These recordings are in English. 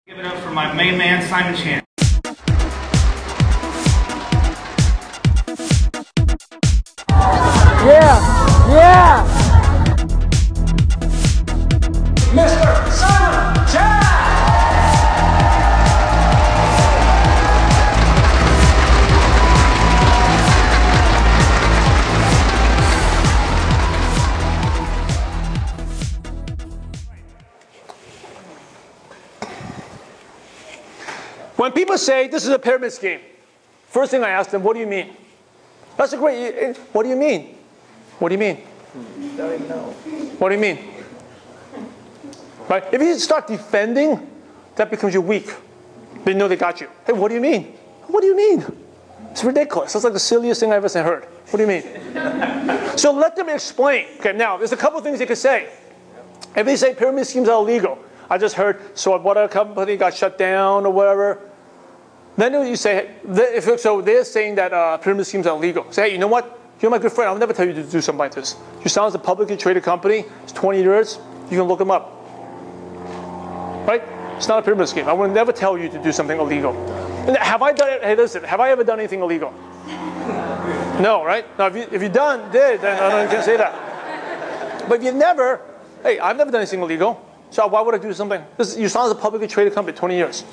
Give it up for my main man, Simon Chan. Yeah! Mr. Simon Chan! When people say this is a pyramid scheme, first thing I ask them, what do you mean? That's a great, what do you mean? What do you mean? Don't even know. What do you mean? Right? If you start defending, that becomes you weak. They know they got you. Hey, what do you mean? What do you mean? It's ridiculous. That's like the silliest thing I've ever heard. What do you mean? So let them explain. Okay, now there's a couple things they could say. If they say pyramid schemes are illegal, I just heard, so what a company got shut down or whatever. Then you say, so they're saying that pyramid schemes are illegal. Say, hey, you know what? You're my good friend. I'll never tell you to do something like this. You sound as a publicly traded company. It's 20 years. You can look them up. Right? It's not a pyramid scheme. I would never tell you to do something illegal. And have I done it? Hey, listen. Have I ever done anything illegal? No, right? Now, if you did, then I don't can't say that. But if you've never, hey, I've never done anything illegal. So why would I do something? You sound as a publicly traded company, 20 years.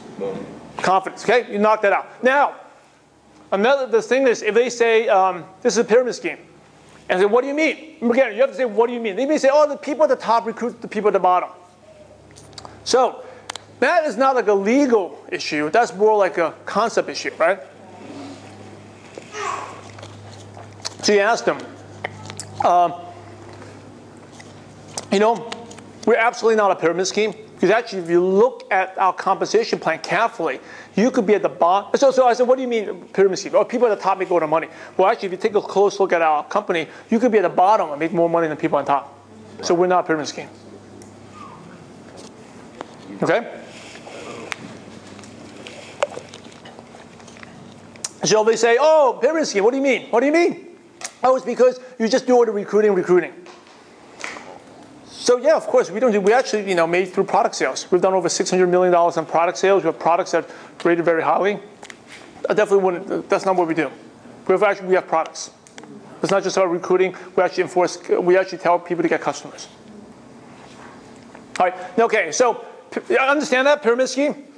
Confidence, okay? You knock that out. Now, the thing is, if they say, this is a pyramid scheme, and I say, what do you mean? Again, you have to say, what do you mean? They may say, oh, the people at the top recruit the people at the bottom. So, that is not like a legal issue. That's more like a concept issue, right? So you ask them, you know, we're absolutely not a pyramid scheme. Because actually, if you look at our compensation plan carefully, you could be at the bottom. So I said, what do you mean pyramid scheme? Oh, people at the top make all the money. Well, actually, if you take a close look at our company, you could be at the bottom and make more money than people on top. So we're not a pyramid scheme. Okay? So they say, oh, pyramid scheme, what do you mean? What do you mean? Oh, it's because you just do all the recruiting. So yeah, of course, we actually, made through product sales. We've done over $600 million on product sales. We have products that are rated very highly. I definitely wouldn't, that's not what we do. We have products. It's not just about recruiting. We actually tell people to get customers. All right, okay, so understand that pyramid scheme?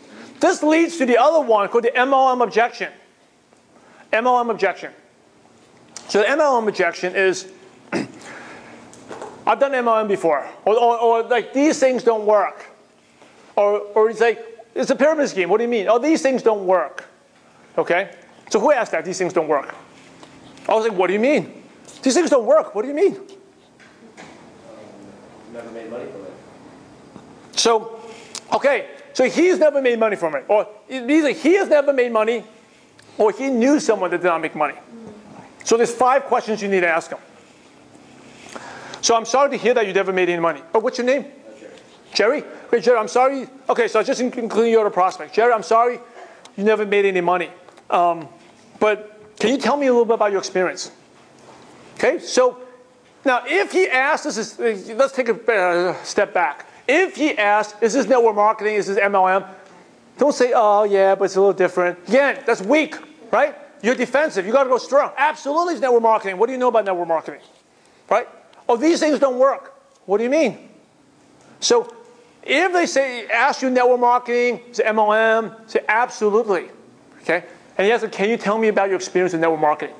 This leads to the other one called the MLM objection. MLM objection. So the MLM objection is, I've done MLM before, or like these things don't work, or it's like it's a pyramid scheme. What do you mean? Oh, these things don't work. Okay, so who asked that? These things don't work. I was like, what do you mean? These things don't work. What do you mean? Never made money from it. So, okay, so he's never made money from it, or either he has never made money, or he knew someone that did not make money. So there's 5 questions you need to ask him. So I'm sorry to hear that you never made any money. Oh, what's your name? Jerry. Jerry? Okay, Jerry, I'm sorry. Okay, so just including your other prospect. Jerry, I'm sorry you never made any money. But can you tell me a little bit about your experience? Okay, so now if he asks, let's take a step back. If he asks, is this network marketing, is this MLM? Don't say, oh yeah, but it's a little different. Again, that's weak, right? You're defensive, you gotta go strong. Absolutely it's network marketing. What do you know about network marketing? Right? Oh, these things don't work. What do you mean? So if they say, ask you network marketing, say MLM, say absolutely. Okay? And he asks, can you tell me about your experience in network marketing?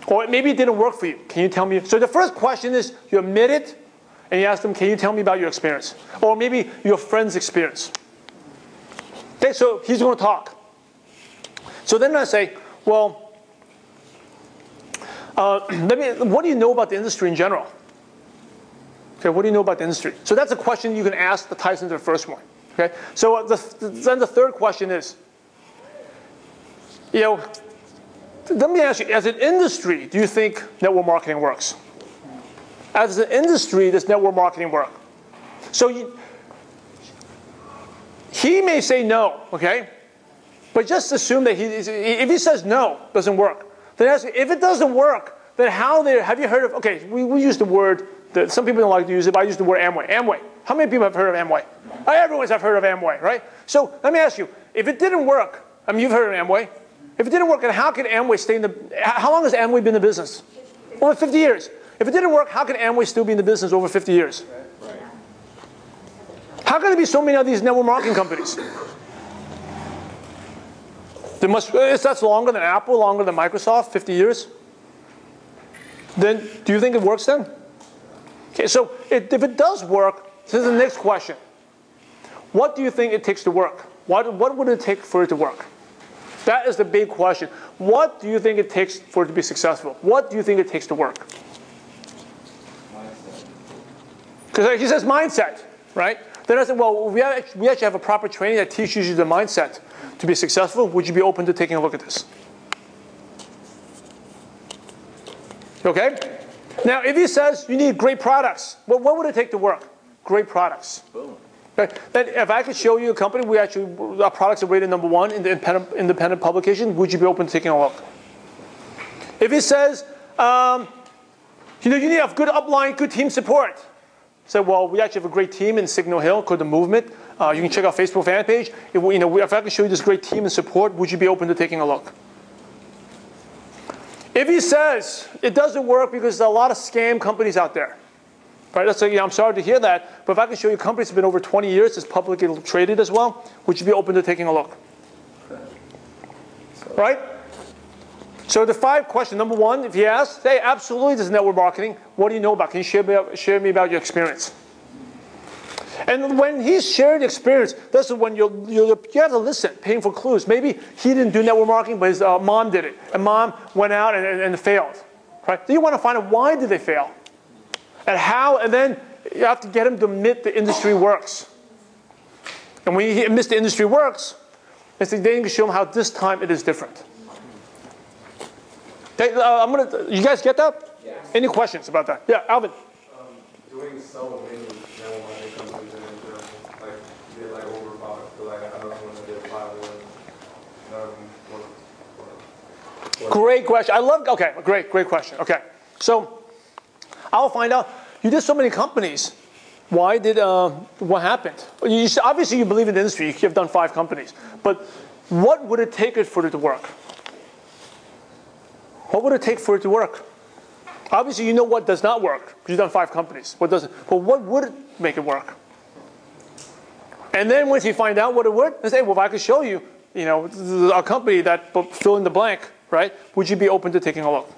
Or maybe it didn't work for you. Can you tell me? So the first question is, you admit it, and you ask them, can you tell me about your experience? Or maybe your friend's experience. Okay, so he's going to talk. So then I say, well, what do you know about the industry in general? Okay, what do you know about the industry? So that's a question you can ask that ties into the first one. Okay, so then the third question is, let me ask you, as an industry, do you think network marketing works? As an industry, does network marketing work? So he may say no, okay? But just assume that if he says no, doesn't work. Then ask, if it doesn't work, then have you heard of, okay, we use the word, some people don't like to use it, but I use the word Amway. Amway. How many people have heard of Amway? Everyone's have heard of Amway, right? So let me ask you, if it didn't work, I mean, you've heard of Amway. If it didn't work, then how can Amway stay in the, how long has Amway been in the business? Over 50 years. If it didn't work, how can Amway still be in the business over 50 years? How can there be so many of these network marketing companies? That's longer than Apple, longer than Microsoft, 50 years. Then do you think it works then? Okay, so if it does work, this is the next question. What do you think it takes to work? What would it take for it to work? That is the big question. What do you think it takes for it to be successful? What do you think it takes to work? Because he says mindset, right? Then I said, well, we actually have a proper training that teaches you the mindset to be successful. Would you be open to taking a look at this? Okay? Now, if he says you need great products, well, what would it take to work? Great products. Boom. Okay? Then if I could show you a company, our products are rated #1 in the independent publication, would you be open to taking a look? If he says, you need a good upline, good team support. So, well, we actually have a great team in Signal Hill called The Movement. You can check our Facebook fan page. If I can show you this great team and support, would you be open to taking a look? If he says it doesn't work because there's a lot of scam companies out there, right? Let's say, I'm sorry to hear that, but if I can show you companies that have been over 20 years, it's publicly traded as well, would you be open to taking a look? Right? So the 5 questions. Number 1, if he asks, hey, absolutely, this is network marketing. What do you know about? Can you share me about your experience? And when he's sharing the experience, this is when you have to listen, paying for clues. Maybe he didn't do network marketing, but his mom did it. And mom went out and failed. Right? Then you want to find out why did they fail? And how, and then you have to get him to admit the industry works. And when he admits the industry works, then you can show him how this time it is different. Okay, you guys get that? Yeah. Any questions about that? Yeah, Alvin. Doing so many network marketing companies and did like over about, I don't know when I did 5 1. Great question. Okay, great question. Okay, so I'll find out. You did so many companies. Why did, what happened? Obviously you believe in the industry. You have done 5 companies. But what would it take for it to work? What would it take for it to work? Obviously, you know what does not work because you've done 5 companies. What doesn't? But what would make it work? And then once you find out what it would, then say, well, if I could show you, a company that fill in the blank, right? Would you be open to taking a look?